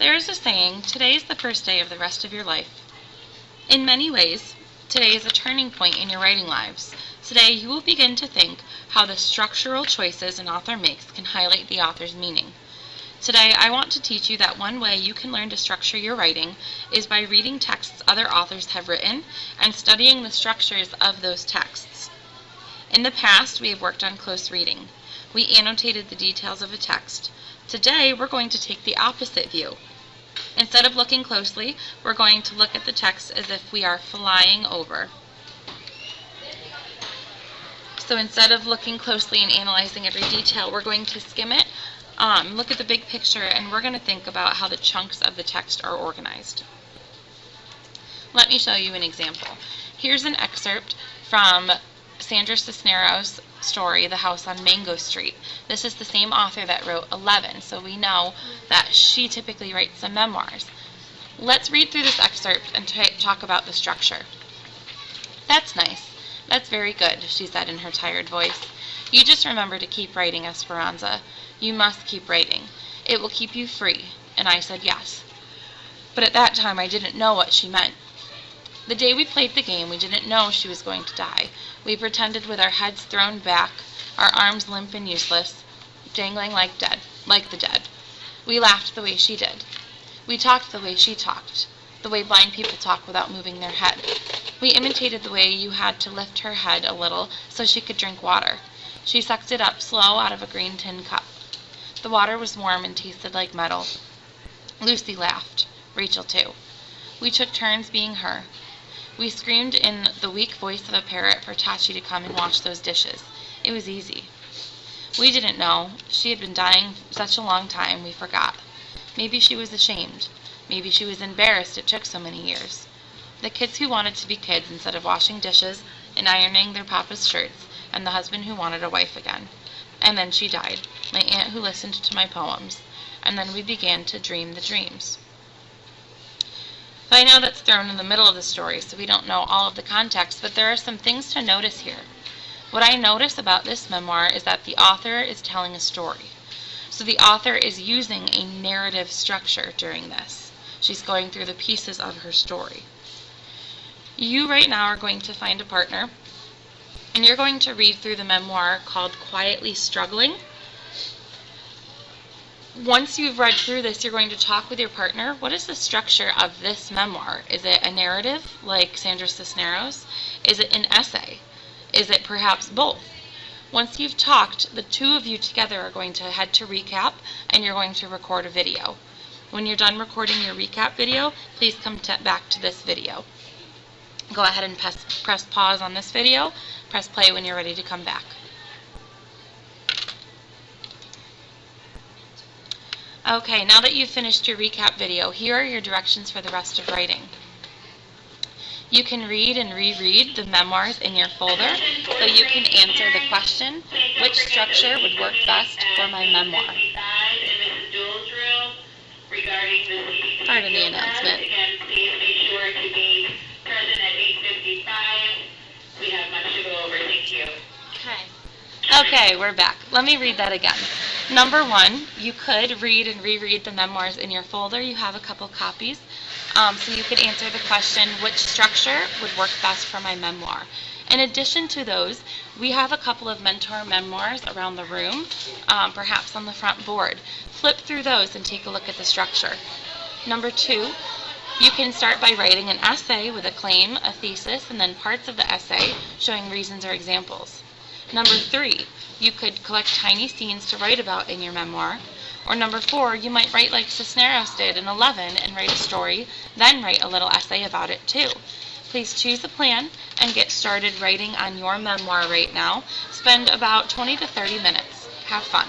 There is a saying, today is the first day of the rest of your life. In many ways, today is a turning point in your writing lives. Today you will begin to think how the structural choices an author makes can highlight the author's meaning. Today I want to teach you that one way you can learn to structure your writing is by reading texts other authors have written and studying the structures of those texts. In the past, we have worked on close reading. We annotated the details of a text. Today, we're going to take the opposite view. Instead of looking closely, we're going to look at the text as if we are flying over. So instead of looking closely and analyzing every detail, we're going to skim it, look at the big picture, and we're going to think about how the chunks of the text are organized. Let me show you an example. Here's an excerpt from Sandra Cisneros' story, The House on Mango Street. This is the same author that wrote 11, so we know that she typically writes some memoirs. Let's read through this excerpt and talk about the structure. That's nice. That's very good, she said in her tired voice. You just remember to keep writing, Esperanza. You must keep writing. It will keep you free. And I said yes. But at that time I didn't know what she meant. The day we played the game, we didn't know she was going to die. We pretended with our heads thrown back, our arms limp and useless, dangling like the dead. We laughed the way she did. We talked the way she talked, the way blind people talk without moving their head. We imitated the way you had to lift her head a little so she could drink water. She sucked it up slow out of a green tin cup. The water was warm and tasted like metal. Lucy laughed. Rachel too. We took turns being her. We screamed in the weak voice of a parrot for Tachi to come and wash those dishes. It was easy. We didn't know. She had been dying such a long time, we forgot. Maybe she was ashamed. Maybe she was embarrassed it took so many years. The kids who wanted to be kids instead of washing dishes and ironing their papa's shirts, and the husband who wanted a wife again. And then she died, my aunt who listened to my poems, and then we began to dream the dreams. By now that's thrown in the middle of the story, so we don't know all of the context, but there are some things to notice here. What I notice about this memoir is that the author is telling a story. So the author is using a narrative structure during this. She's going through the pieces of her story. You right now are going to find a partner, and you're going to read through the memoir called Quietly Struggling. Once you've read through this, you're going to talk with your partner. What is the structure of this memoir? Is it a narrative, like Sandra Cisneros? Is it an essay? Is it perhaps both? Once you've talked, the two of you together are going to head to recap, and you're going to record a video. When you're done recording your recap video, please come back to this video. Go ahead and press pause on this video. Press play when you're ready to come back. Okay, now that you've finished your recap video, here are your directions for the rest of writing. You can read and reread the memoirs in your folder so you can answer the question, which structure would work best for my memoir? Pardon the announcement. Again, please make sure to be present at 8:55. We have much to go over. Thank you. Okay, we're back. Let me read that again. Number one, you could read and reread the memoirs in your folder. You have a couple copies. So you could answer the question, which structure would work best for my memoir? In addition to those, we have a couple of mentor memoirs around the room, perhaps on the front board. Flip through those and take a look at the structure. Number two, you can start by writing an essay with a claim, a thesis, and then parts of the essay showing reasons or examples. Number three, you could collect tiny scenes to write about in your memoir. Or number four, you might write like Cisneros did in 11 and write a story, then write a little essay about it too. Please choose a plan and get started writing on your memoir right now. Spend about 20 to 30 minutes. Have fun.